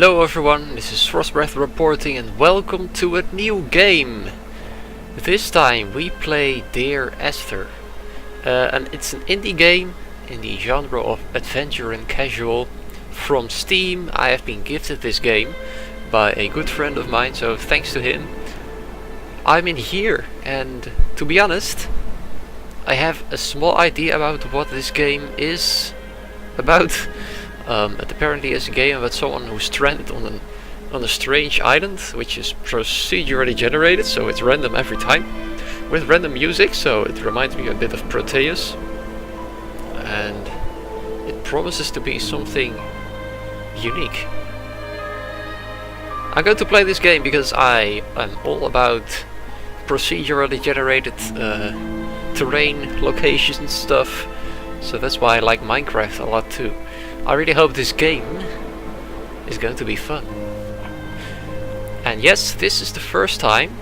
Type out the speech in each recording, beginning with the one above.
Hello everyone, this is Frostbreath reporting and welcome to a new game. This time we play Dear Esther. And it's an indie game in the genre of adventure and casual. From Steam. I have been gifted this game by a good friend of mine, so thanks to him. I'm in here, and to be honest, I have a small idea about what this game is about. It apparently is a game about someone who's stranded on a strange island, which is procedurally generated, so it's random every time, with random music, so it reminds me a bit of Proteus. And it promises to be something unique. I'm going to play this game because I am all about procedurally generated terrain, locations and stuff, so that's why I like Minecraft a lot too. I really hope this game is going to be fun. And yes, this is the first time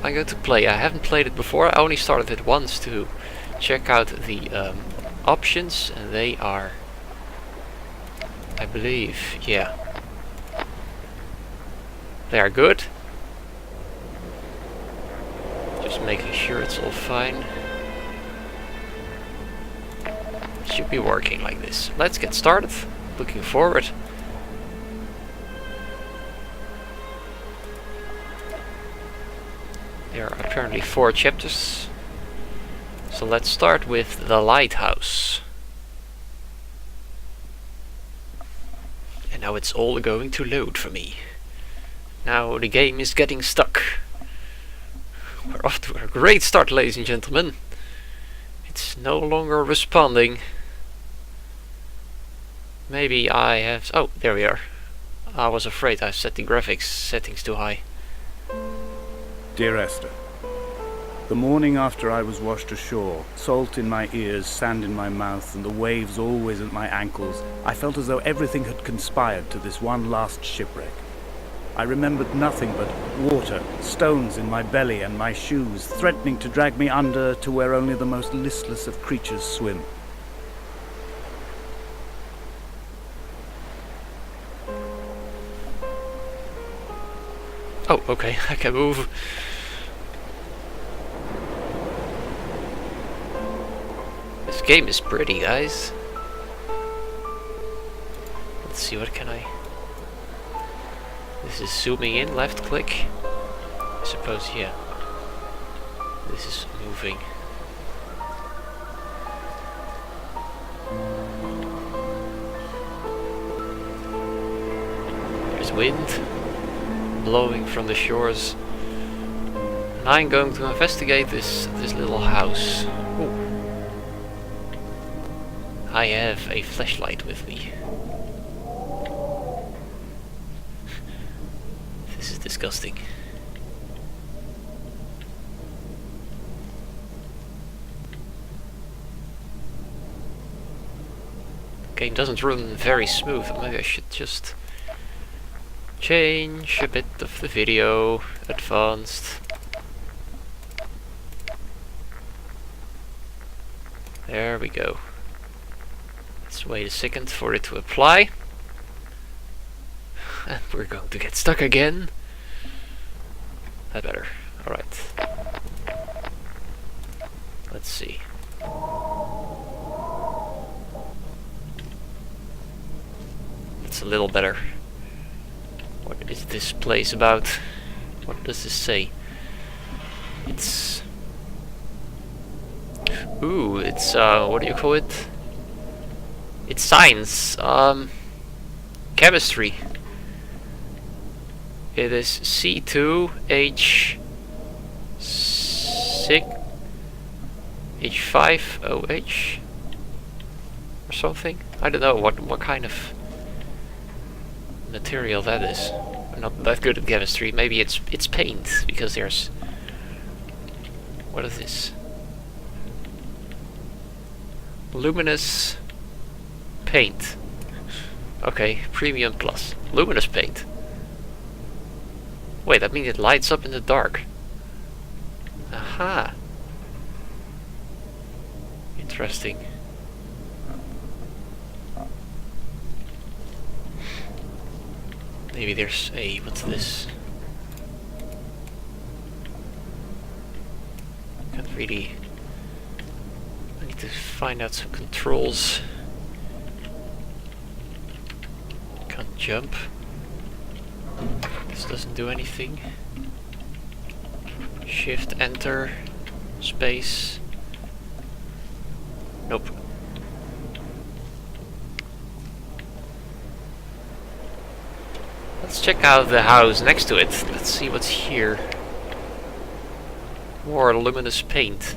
I'm going to play. I haven't played it before. I only started it once to check out the options, and they are, I believe, yeah, they are good. Just making sure it's all fine. Should be working like this. Let's get started. Looking forward. There are apparently 4 chapters. So let's start with the Lighthouse. And now it's all going to load for me. Now the game is getting stuck. We're off to a great start, ladies and gentlemen. It's no longer responding. Maybe I have... oh, there we are. I was afraid I set the graphics settings too high. Dear Esther, the morning after I was washed ashore, salt in my ears, sand in my mouth, and the waves always at my ankles, I felt as though everything had conspired to this one last shipwreck. I remembered nothing but water, stones in my belly and my shoes, threatening to drag me under to where only the most listless of creatures swim. Oh, okay, I can move. This game is pretty, guys. Let's see, what can I... This is zooming in, left click. I suppose, yeah. This is moving. There's wind blowing from the shores. And I'm going to investigate this little house. Ooh. I have a flashlight with me. This is disgusting. The game doesn't run very smooth. Maybe I should just change a bit of the video. Advanced. There we go. Let's wait a second for it to apply. And we're going to get stuck again. That better. Alright. Let's see. It's a little better. What is this place about? What does this say? It's... ooh, it's what do you call it? It's science. Chemistry. It is C2H6 H5OH or something. I don't know what kind of material that is. I'm not that good at chemistry. Maybe it's paint, because there's... what is this? Luminous paint. Okay, premium plus. Luminous paint. Wait, that means it lights up in the dark. Aha. Interesting. Maybe there's a... what's this? Can't really... I need to find out some controls. Can't jump. This doesn't do anything. Shift, enter, space. Nope. Let's check out the house next to it. Let's see what's here. More luminous paint.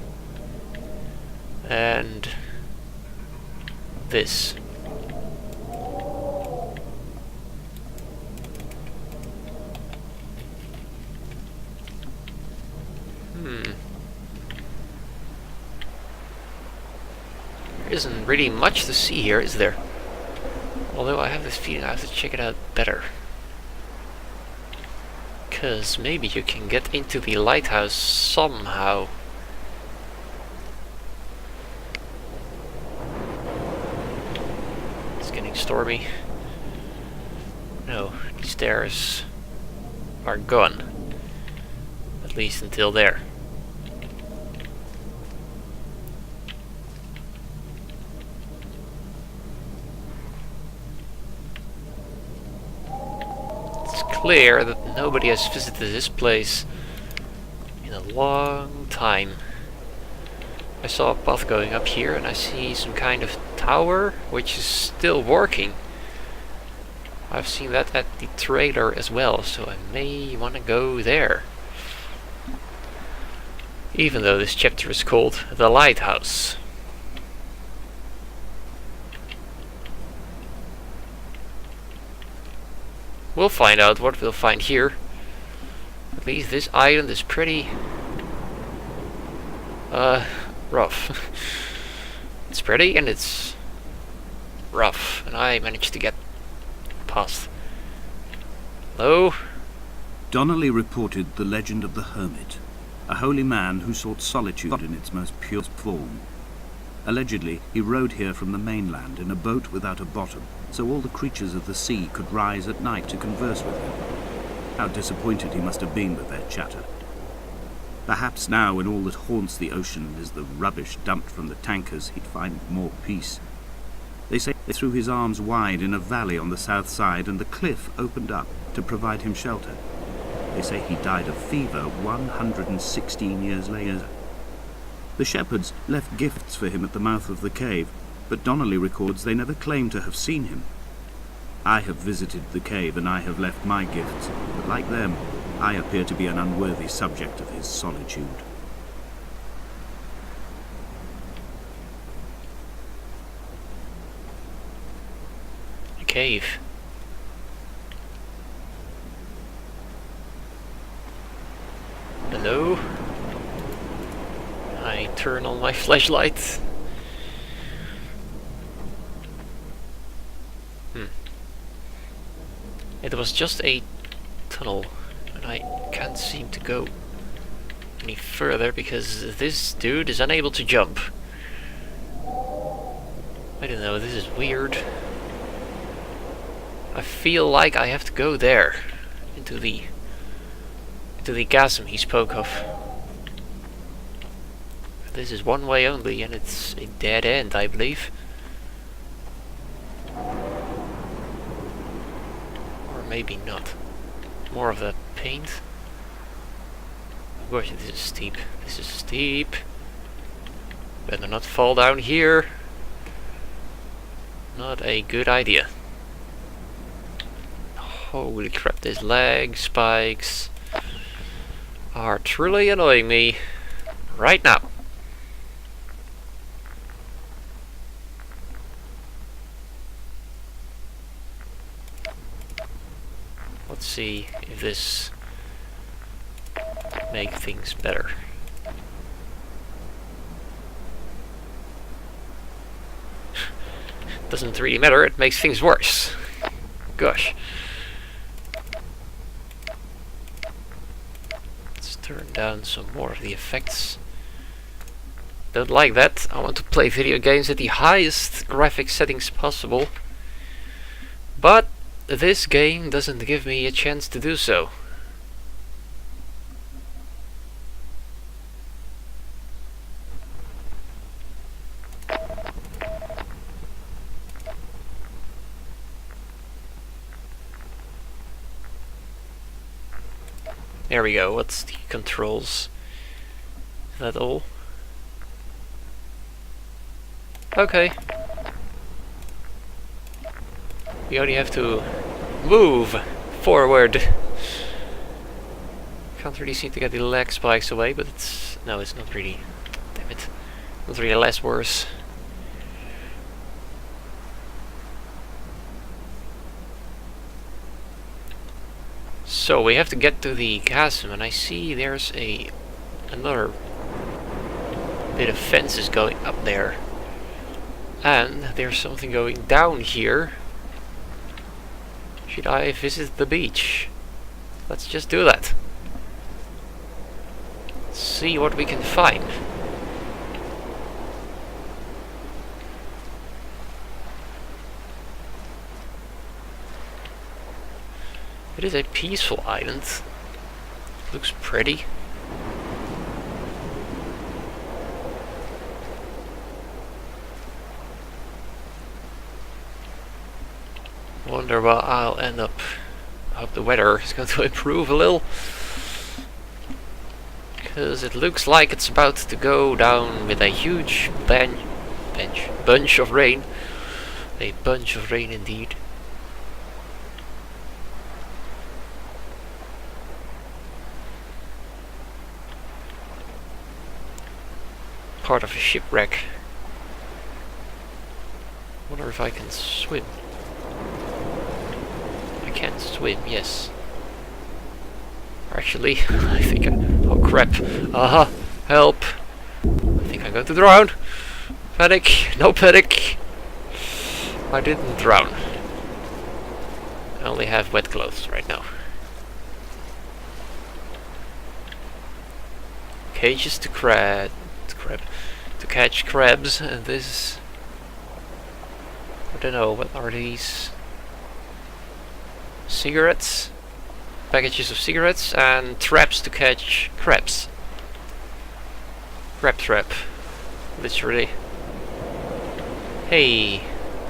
And this. There isn't really much to see here, is there? Although I have this feeling I have to check it out better. Because maybe you can get into the lighthouse somehow. It's getting stormy. No, the stairs are gone. At least until there. Clear that nobody has visited this place in a long time. I saw a path going up here and I see some kind of tower which is still working. I've seen that at the trailer as well, so I may want to go there. Even though this chapter is called The Lighthouse. We'll find out what we'll find here. At least this island is pretty rough. It's pretty and it's rough, and I managed to get past. Hello? Donnelly reported the legend of the hermit, a holy man who sought solitude in its most pure form. Allegedly, he rode here from the mainland in a boat without a bottom, so all the creatures of the sea could rise at night to converse with him. How disappointed he must have been with their chatter. Perhaps now, when all that haunts the ocean is the rubbish dumped from the tankers, he'd find more peace. They say they threw his arms wide in a valley on the south side, and the cliff opened up to provide him shelter. They say he died of fever 116 years later. The shepherds left gifts for him at the mouth of the cave, but Donnelly records they never claimed to have seen him. I have visited the cave and I have left my gifts, but like them, I appear to be an unworthy subject of his solitude. A cave. Hello? I turn on my flashlight. It was just a tunnel, and I can't seem to go any further because this dude is unable to jump. I don't know, this is weird. I feel like I have to go there, into the chasm he spoke of. This is one way only, and it's a dead end, I believe. Or maybe not. More of that paint. Gosh, this is steep. This is steep. Better not fall down here. Not a good idea. Holy crap, these lag spikes are truly annoying me right now. Let's see if this make things better. Doesn't really matter, it makes things worse. Gosh. Let's turn down some more of the effects. Don't like that. I want to play video games at the highest graphic settings possible. But this game doesn't give me a chance to do so. There we go. What's the controls? Is that all? Okay. We only have to move forward. Can't really seem to get the leg spikes away, but it's... no, it's not really... damn it. Not really less worse. So we have to get to the chasm, and I see there's another bit of fences going up there. And there's something going down here. Should I visit the beach? Let's just do that. See what we can find. It is a peaceful island. Looks pretty. Wonder what I'll end up. I hope the weather is going to improve a little. Because it looks like it's about to go down with a huge bunch of rain. A bunch of rain indeed. Part of a shipwreck. Wonder if I can swim. I can't swim, yes. Actually, I think oh crap. Help. I think I'm going to drown. Panic. No panic. I didn't drown. I only have wet clothes right now. Cages to catch crabs, and this... I don't know, what are these? Cigarettes? Packages of cigarettes, and traps to catch crabs. Crab trap. Literally. Hey,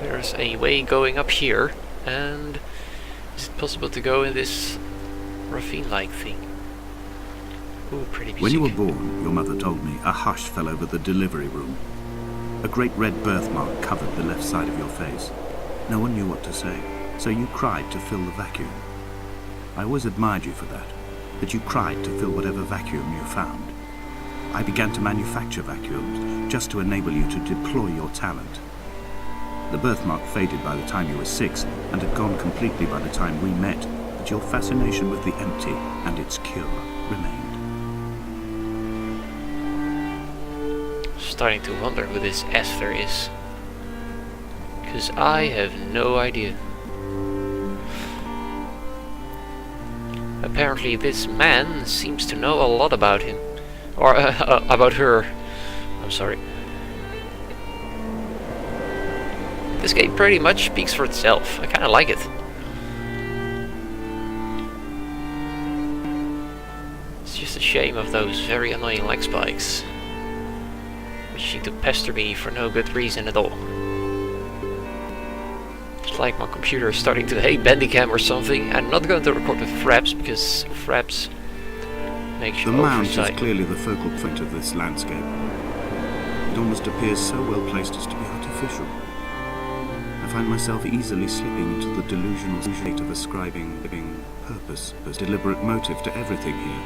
there's a way going up here, and is it possible to go in this ravine-like thing? Ooh, pretty music. When you were born, your mother told me, a hush fell over the delivery room. A great red birthmark covered the left side of your face. No one knew what to say, so you cried to fill the vacuum. I always admired you for that you cried to fill whatever vacuum you found. I began to manufacture vacuums just to enable you to deploy your talent. The birthmark faded by the time you were 6 and had gone completely by the time we met, but your fascination with the empty and its cure remained. Starting to wonder who this Esther is, because I have no idea. Apparently this man seems to know a lot about him, or about her. I'm sorry. This game pretty much speaks for itself. I kinda like it. It's just a shame of those very annoying lag spikes, which seem to pester me for no good reason at all. It's like my computer is starting to hate Bandicam or something. I'm not going to record with Fraps because Fraps makes you The mound oversight. is clearly the focal point of this landscape. It almost appears so well placed as to be artificial. I find myself easily slipping into the delusional state of ascribing purpose as deliberate motive to everything here.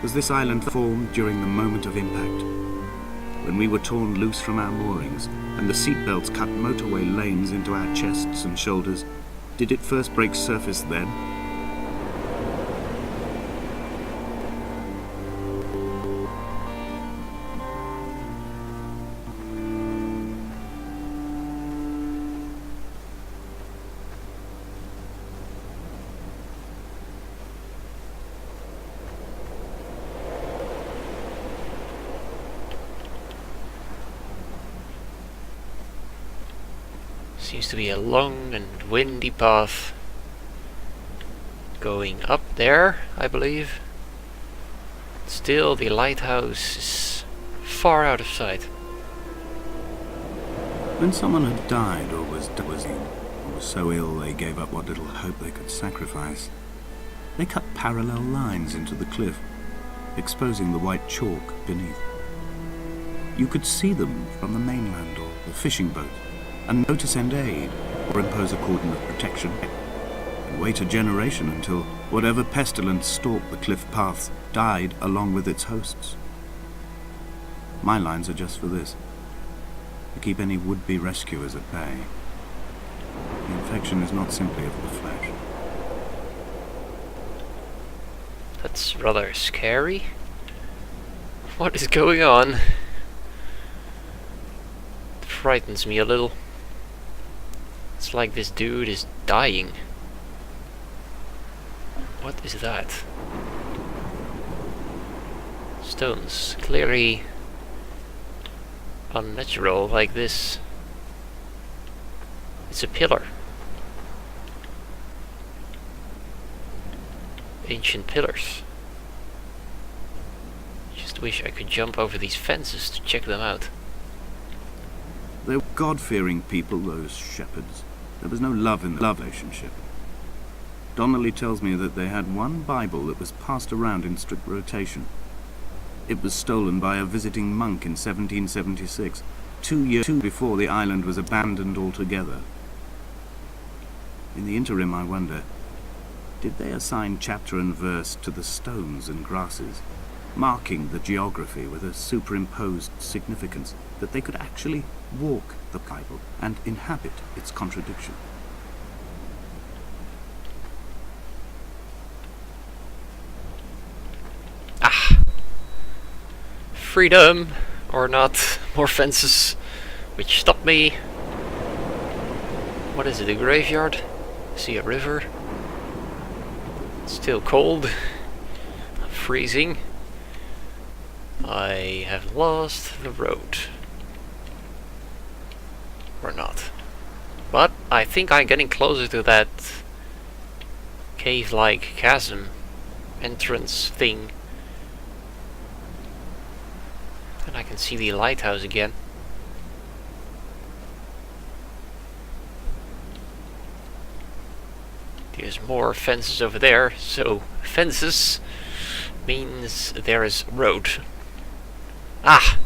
Was this island formed during the moment of impact? When we were torn loose from our moorings, and the seatbelts cut motorway lanes into our chests and shoulders, did it first break surface then? Seems to be a long and windy path going up there, I believe. Still, the lighthouse is far out of sight. When someone had died or was so ill they gave up what little hope they could sacrifice, they cut parallel lines into the cliff, exposing the white chalk beneath. You could see them from the mainland or the fishing boat, and know to send aid or impose a cordon of protection, and wait a generation until whatever pestilence stalked the cliff paths died along with its hosts. My lines are just for this, to keep any would-be rescuers at bay. The infection is not simply of the flesh. That's rather scary. What is going on? It frightens me a little. It's like this dude is dying. What is that? Stones, clearly unnatural like this. It's a pillar. Ancient pillars. Just wish I could jump over these fences to check them out. They were God-fearing people, those shepherds. There was no love in the relationship. Donnelly tells me that they had one Bible that was passed around in strict rotation. It was stolen by a visiting monk in 1776, 2 years before the island was abandoned altogether. In the interim, I wonder, did they assign chapter and verse to the stones and grasses, marking the geography with a superimposed significance that they could actually walk the Bible and inhabit its contradiction? Freedom, or not, more fences which stop me. What is it, a graveyard? I see a river. It's still cold. I'm freezing. I have lost the road. Or not. But I think I'm getting closer to that cave-like chasm entrance thing. And I can see the lighthouse again. There's more fences over there, so fences means there is road. Ah!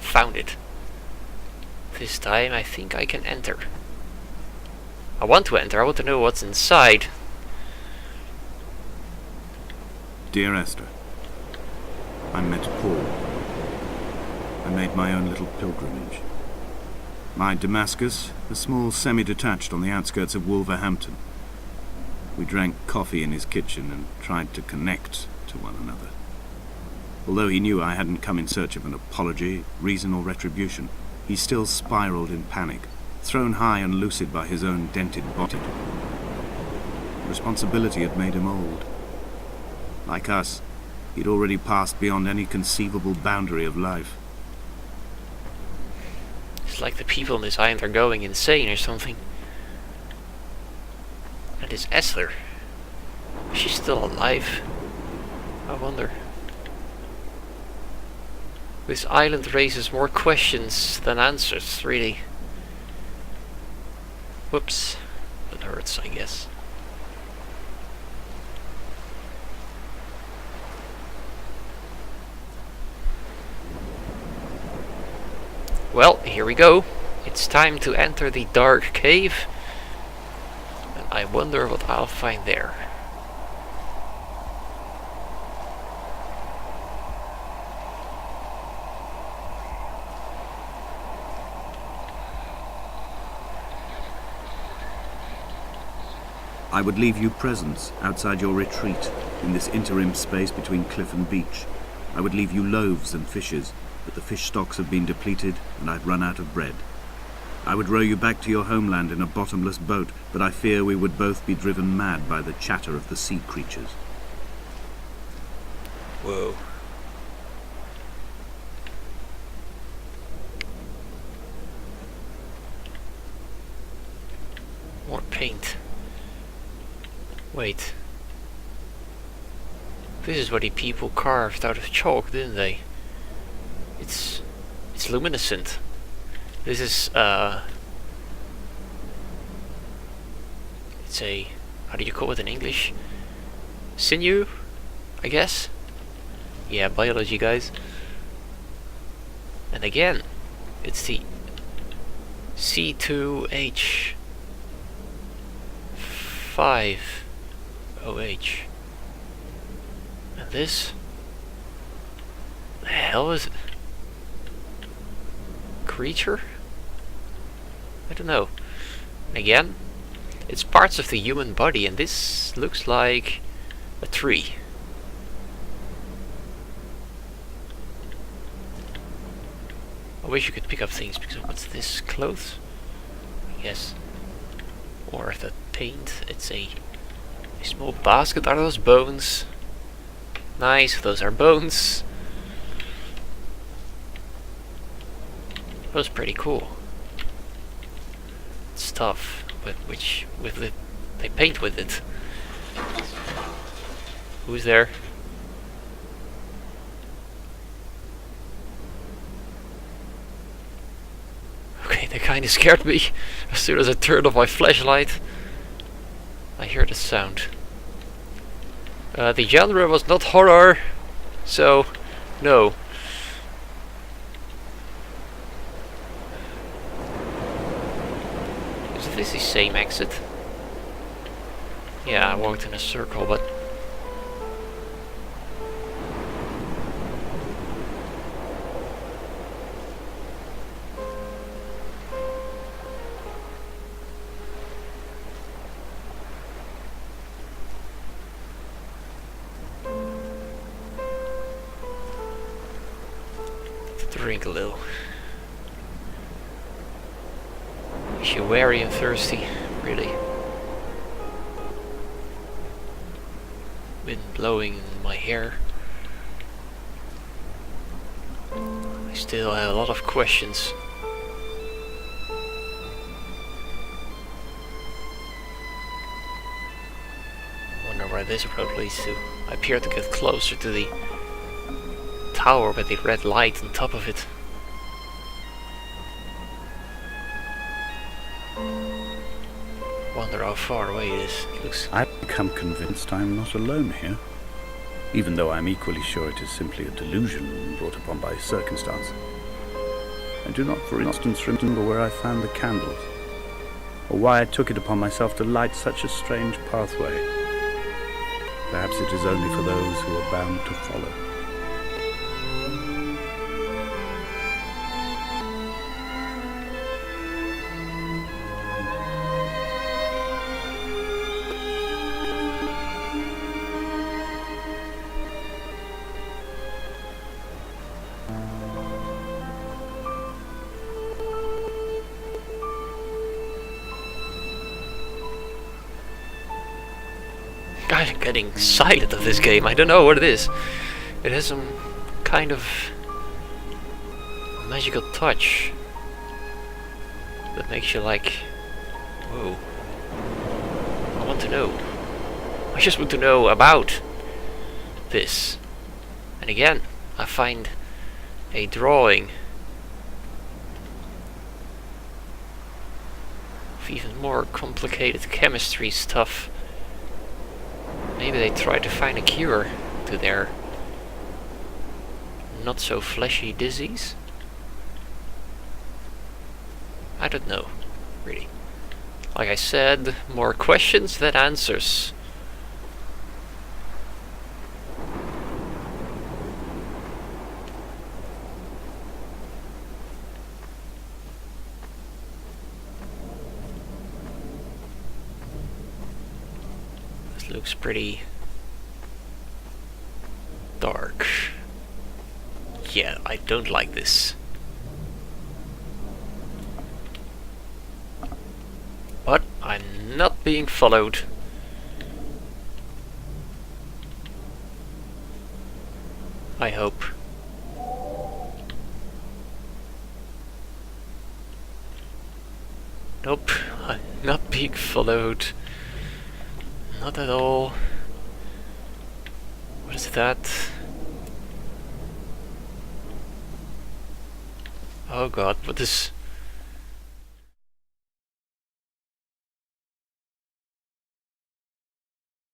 Found it. This time I think I can enter. I want to enter, I want to know what's inside. Dear Esther, I met Paul. I made my own little pilgrimage. My Damascus, a small semi-detached on the outskirts of Wolverhampton. We drank coffee in his kitchen and tried to connect to one another. Although he knew I hadn't come in search of an apology, reason or retribution, he still spiraled in panic, thrown high and lucid by his own dented body. Responsibility had made him old. Like us, he'd already passed beyond any conceivable boundary of life. It's like the people in this island are going insane or something. And this Esther, is she still alive? I wonder. This island raises more questions than answers, really. Whoops. That hurts, I guess. Well, here we go. It's time to enter the dark cave. And I wonder what I'll find there. I would leave you presents outside your retreat in this interim space between cliff and beach. I would leave you loaves and fishes, but the fish stocks have been depleted and I've run out of bread. I would row you back to your homeland in a bottomless boat, but I fear we would both be driven mad by the chatter of the sea creatures. Whoa. paint. Wait. This is what the people carved out of chalk, didn't they? It's luminescent. This is it's a, how do you call it in English? Sinew, I guess. Yeah, biology, guys. And again, it's the C2H5OH. And this? The hell is it? Creature? I don't know. And again, it's parts of the human body, and this looks like a tree. I wish you could pick up things, because what's this? Clothes? Yes. Or that paint. It's a small basket. Are those bones? Nice, those are bones. That was pretty cool. Stuff with it, they paint with it. Who's there? Okay, they kinda scared me. As soon as I turned off my flashlight, I heard a sound. The genre was not horror, so no. Is this the same exit? Yeah, I walked in a circle, but drink a little. Is she weary and thirsty? Really? Wind blowing in my hair. I still have a lot of questions. Wonder where this road leads to. I appear to get closer to the tower with the red light on top of it. Wonder how far away it is. It looks... I've become convinced I'm not alone here, even though I'm equally sure it is simply a delusion brought upon by circumstance. I do not, for instance, remember where I found the candles, or why I took it upon myself to light such a strange pathway. Perhaps it is only for those who are bound to follow. I'm getting excited of this game. I don't know what it is. It has some kind of magical touch that makes you like, whoa, I want to know. I just want to know about this. And again, I find a drawing of even more complicated chemistry stuff. Maybe they tried to find a cure to their not so fleshy disease? I don't know, really. Like I said, more questions than answers. Looks pretty dark. Yeah, I don't like this. But I'm not being followed. I hope. Nope, Not being followed. Not at all. What is that? Oh god, what is...